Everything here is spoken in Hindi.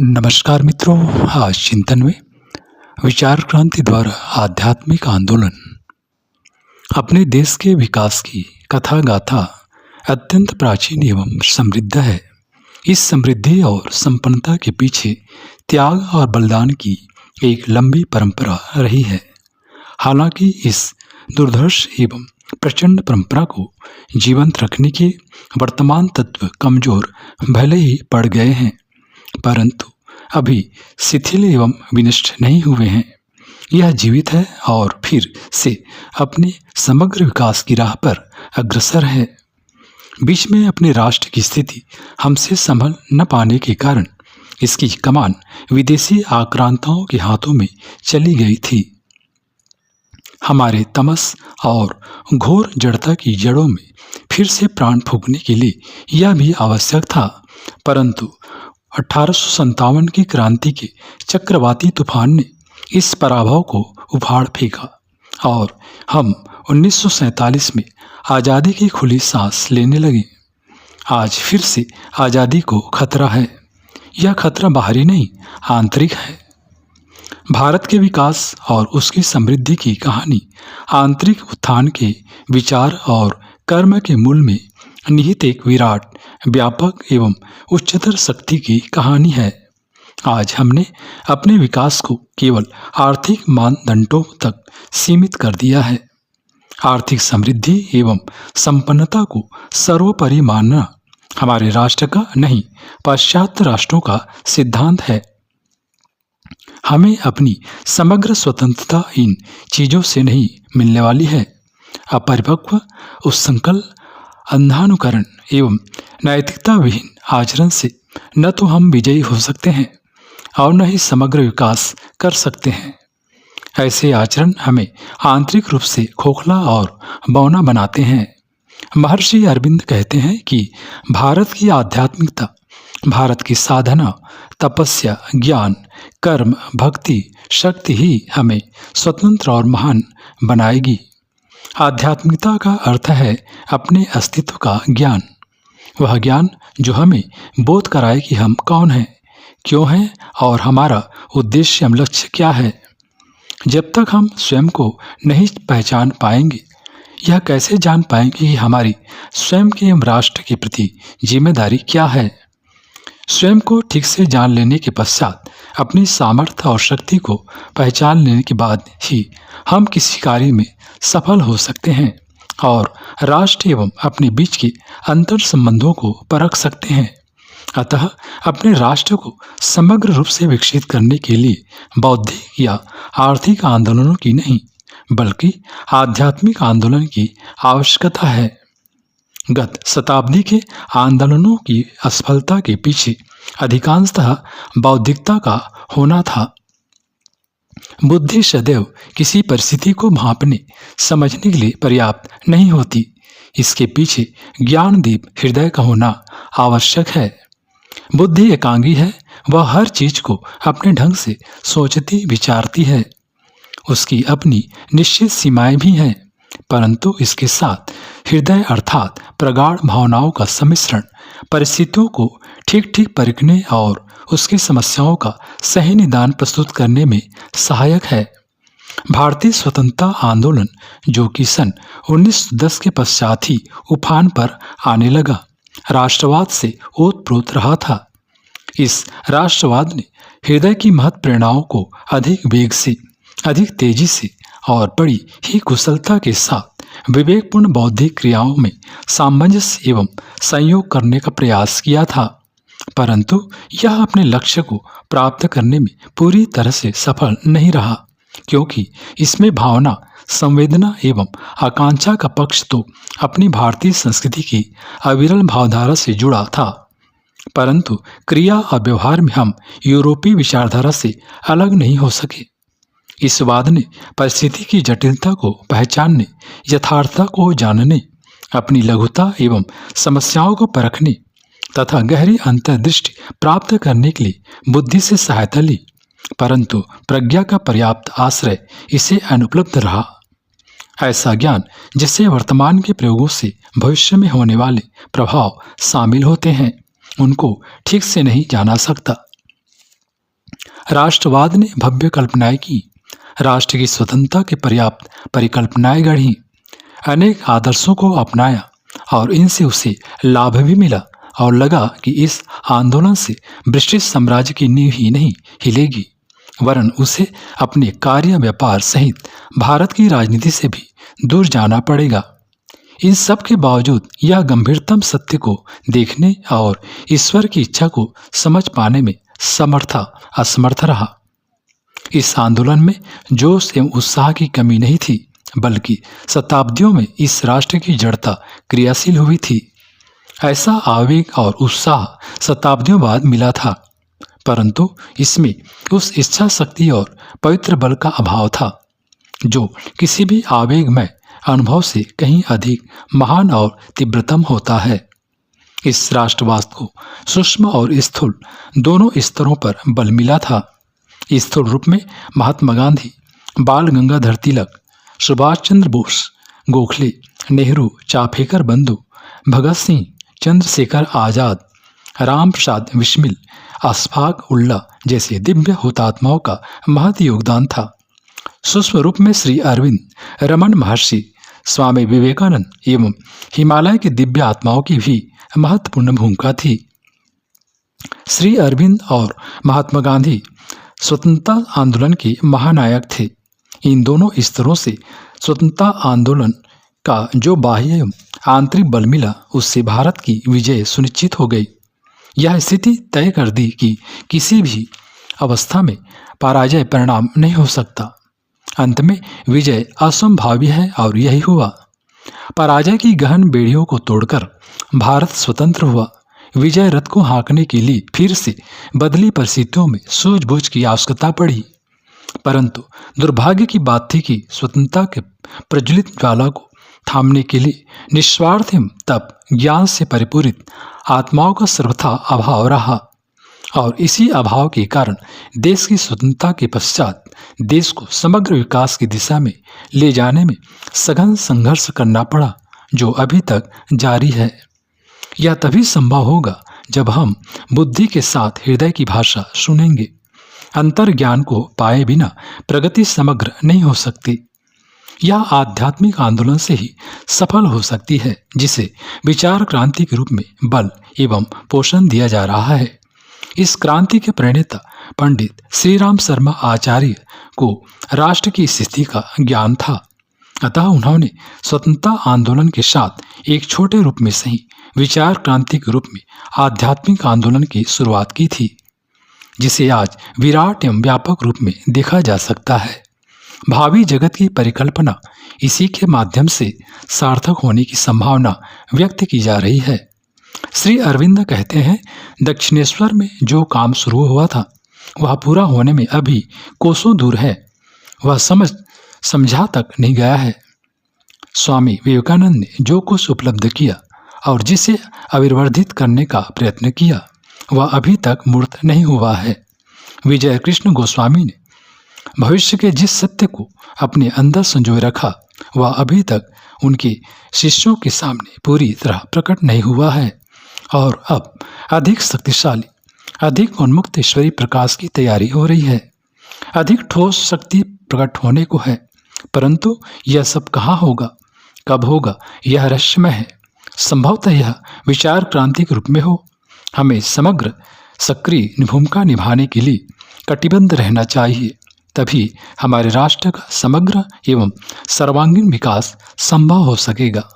नमस्कार मित्रों, आज चिंतन में विचार क्रांति द्वारा आध्यात्मिक आंदोलन। अपने देश के विकास की कथा गाथा अत्यंत प्राचीन एवं समृद्ध है। इस समृद्धि और संपन्नता के पीछे त्याग और बलिदान की एक लंबी परंपरा रही है। हालांकि इस दुर्धर्ष एवं प्रचंड परंपरा को जीवंत रखने के वर्तमान तत्व कमजोर भले ही पड़ गए हैं, परंतु अभी शिथिल एवं विनष्ट नहीं हुए हैं। यह जीवित है और फिर से अपने समग्र विकास की राह पर अग्रसर है। बीच में अपने राष्ट्र की स्थिति हमसे संभल न पाने के कारण इसकी कमान विदेशी आक्रांताओं के हाथों में चली गई थी। हमारे तमस और घोर जड़ता की जड़ों में फिर से प्राण फूंकने के लिए यह भी आवश्यक था, परंतु 1857 की क्रांति के चक्रवाती तूफान ने इस पराभव को उखाड़ फेंका और हम 1947 में आज़ादी की खुली सांस लेने लगे। आज फिर से आज़ादी को खतरा है। यह खतरा बाहरी नहीं, आंतरिक है। भारत के विकास और उसकी समृद्धि की कहानी आंतरिक उत्थान के विचार और कर्म के मूल में निहित एक विराट, व्यापक एवं उच्चतर शक्ति की कहानी है। आज हमने अपने विकास को केवल आर्थिक मानदंडों तक सीमित कर दिया है। आर्थिक समृद्धि एवं संपन्नता को सर्वोपरि मानना हमारे राष्ट्र का नहीं, पाश्चात्य राष्ट्रों का सिद्धांत है। हमें अपनी समग्र स्वतंत्रता इन चीजों से नहीं मिलने वाली है। अपरिपक्व उच्छृंखल अंधानुकरण एवं नैतिकता विहीन आचरण से न तो हम विजयी हो सकते हैं और न ही समग्र विकास कर सकते हैं। ऐसे आचरण हमें आंतरिक रूप से खोखला और बौना बनाते हैं। महर्षि अरविंद कहते हैं कि भारत की आध्यात्मिकता, भारत की साधना, तपस्या, ज्ञान, कर्म, भक्ति, शक्ति ही हमें स्वतंत्र और महान बनाएगी। आध्यात्मिकता का अर्थ है अपने अस्तित्व का ज्ञान, वह ज्ञान जो हमें बोध कराए कि हम कौन हैं, क्यों हैं और हमारा उद्देश्य एवं लक्ष्य क्या है। जब तक हम स्वयं को नहीं पहचान पाएंगे, यह कैसे जान पाएंगे कि हमारी स्वयं के एवं राष्ट्र के प्रति जिम्मेदारी क्या है। स्वयं को ठीक से जान लेने के पश्चात अपनी सामर्थ्य और शक्ति को पहचान लेने के बाद ही हम किसी कार्य में सफल हो सकते हैं और राष्ट्र एवं अपने बीच के अंतर संबंधों को परख सकते हैं। अतः अपने राष्ट्र को समग्र रूप से विकसित करने के लिए बौद्धिक या आर्थिक आंदोलनों की नहीं, बल्कि आध्यात्मिक आंदोलन की आवश्यकता है। गत शताब्दी के आंदोलनों की असफलता के पीछे अधिकांशतः बौद्धिकता का होना था। बुद्धि सदैव किसी परिस्थिति को भांपने समझने के लिए पर्याप्त नहीं होती। इसके पीछे ज्ञानदीप हृदय का होना आवश्यक है। बुद्धि एकांगी है, वह हर चीज को अपने ढंग से सोचती विचारती है। उसकी अपनी निश्चित सीमाएं भी हैं, परंतु इसके साथ हृदय अर्थात प्रगाढ़ भावनाओं का सम्मिश्रण परिस्थितियों को ठीक ठीक परखने और उसकी समस्याओं का सही निदान प्रस्तुत करने में सहायक है। भारतीय स्वतंत्रता आंदोलन, जो कि सन 1910 के पश्चात ही उफान पर आने लगा, राष्ट्रवाद से ओतप्रोत रहा था। इस राष्ट्रवाद ने हृदय की महत् प्रेरणाओं को अधिक वेग से, अधिक तेजी से और बड़ी ही कुशलता के साथ विवेकपूर्ण बौद्धिक क्रियाओं में सामंजस्य एवं संयोग करने का प्रयास किया था, परंतु यह अपने लक्ष्य को प्राप्त करने में पूरी तरह से सफल नहीं रहा, क्योंकि इसमें भावना, संवेदना एवं आकांक्षा का पक्ष तो अपनी भारतीय संस्कृति की अविरल भावधारा से जुड़ा था, परंतु क्रिया और व्यवहार में हम यूरोपीय विचारधारा से अलग नहीं हो सके। इस वाद ने परिस्थिति की जटिलता को पहचानने, यथार्थता को जानने, अपनी लघुता एवं समस्याओं को परखने तथा गहरी अंतर्दृष्टि प्राप्त करने के लिए बुद्धि से सहायता ली, परंतु प्रज्ञा का पर्याप्त आश्रय इसे अनुपलब्ध रहा। ऐसा ज्ञान जिससे वर्तमान के प्रयोगों से भविष्य में होने वाले प्रभाव शामिल होते हैं, उनको ठीक से नहीं जाना सकता। राष्ट्रवाद ने भव्य कल्पनाएं की, राष्ट्र की स्वतंत्रता के पर्याप्त परिकल्पनाएं गढ़ी, अनेक आदर्शों को अपनाया और इनसे उसे लाभ भी मिला और लगा कि इस आंदोलन से ब्रिटिश साम्राज्य की नींव ही नहीं हिलेगी, वरन उसे अपने कार्य व्यापार सहित भारत की राजनीति से भी दूर जाना पड़ेगा। इन सब के बावजूद यह गंभीरतम सत्य को देखने और ईश्वर की इच्छा को समझ पाने में असमर्थ रहा। इस आंदोलन में जोश एवं उत्साह की कमी नहीं थी, बल्कि शताब्दियों में इस राष्ट्र की जड़ता क्रियाशील हुई थी। ऐसा आवेग और उत्साह शताब्दियों बाद मिला था, परंतु इसमें उस इच्छा शक्ति और पवित्र बल का अभाव था जो किसी भी आवेगमय अनुभव से कहीं अधिक महान और तीव्रतम होता है। इस राष्ट्रवाद को सूक्ष्म और स्थूल दोनों स्तरों पर बल मिला था। स्थूल रूप में महात्मा गांधी, बाल गंगाधर तिलक, सुभाष चंद्र बोस, गोखले, नेहरू, चाफेकर बंधु, भगत सिंह, चंद्रशेखर आजाद, राम प्रसाद बिस्मिल, अशफाक उल्लाह जैसे दिव्य हुतात्माओं का महत् योगदान था। सूक्ष्म रूप में श्री अरविंद, रमन महर्षि, स्वामी विवेकानंद एवं हिमालय के दिव्य आत्माओं की भी महत्वपूर्ण भूमिका थी। श्री अरविंद और महात्मा गांधी स्वतंत्रता आंदोलन के महानायक थे। इन दोनों स्तरों से स्वतंत्रता आंदोलन का जो बाह्य एवं आंतरिक बल मिला, उससे भारत की विजय सुनिश्चित हो गई। यह स्थिति तय कर दी कि किसी भी अवस्था में पराजय परिणाम नहीं हो सकता। अंत में विजय असंभाव्य है और यही हुआ। पराजय की गहन बेड़ियों को तोड़कर भारत स्वतंत्र हुआ। विजय रथ को हाँकने के लिए फिर से बदली परिस्थितियों में सूझबूझ की आवश्यकता पड़ी, परंतु दुर्भाग्य की बात थी कि स्वतंत्रता के प्रज्वलित ज्वाला को थामने के लिए निस्वार्थ एवं तप ज्ञान से परिपूरित आत्माओं का सर्वथा अभाव रहा और इसी अभाव के कारण देश की स्वतंत्रता के पश्चात देश को समग्र विकास की दिशा में ले जाने में सघन संघर्ष करना पड़ा, जो अभी तक जारी है। यह तभी संभव होगा जब हम बुद्धि के साथ हृदय की भाषा सुनेंगे। अंतर्ज्ञान को पाए बिना प्रगति समग्र नहीं हो सकती। यह आध्यात्मिक आंदोलन से ही सफल हो सकती है, जिसे विचार क्रांति के रूप में बल एवं पोषण दिया जा रहा है। इस क्रांति के प्रणेता पंडित श्री राम शर्मा आचार्य को राष्ट्र की स्थिति का ज्ञान था, अतः उन्होंने स्वतंत्रता आंदोलन के साथ एक छोटे रूप में सही विचार क्रांति के रूप में आध्यात्मिक आंदोलन की शुरुआत की थी, जिसे आज विराट एवं व्यापक रूप में देखा जा सकता है। भावी जगत की परिकल्पना इसी के माध्यम से सार्थक होने की संभावना व्यक्त की जा रही है। श्री अरविंद कहते हैं, दक्षिणेश्वर में जो काम शुरू हुआ था वह पूरा होने में अभी कोसों दूर है, वह समझा तक नहीं गया है। स्वामी विवेकानंद ने जो कुछ उपलब्ध किया और जिसे अविवर्धित करने का प्रयत्न किया, वह अभी तक मूर्त नहीं हुआ है। विजय कृष्ण गोस्वामी ने भविष्य के जिस सत्य को अपने अंदर संजोए रखा, वह अभी तक उनके शिष्यों के सामने पूरी तरह प्रकट नहीं हुआ है और अब अधिक शक्तिशाली, अधिक उन्मुक्त ईश्वरीय प्रकाश की तैयारी हो रही है। अधिक ठोस शक्ति प्रकट होने को है, परंतु यह सब कहाँ होगा, कब होगा, यह रहस्यमय है। संभवतः यह विचार क्रांति के रूप में हो। हमें समग्र सक्रिय भूमिका निभाने के लिए कटिबद्ध रहना चाहिए, तभी हमारे राष्ट्र का समग्र एवं सर्वांगीण विकास संभव हो सकेगा।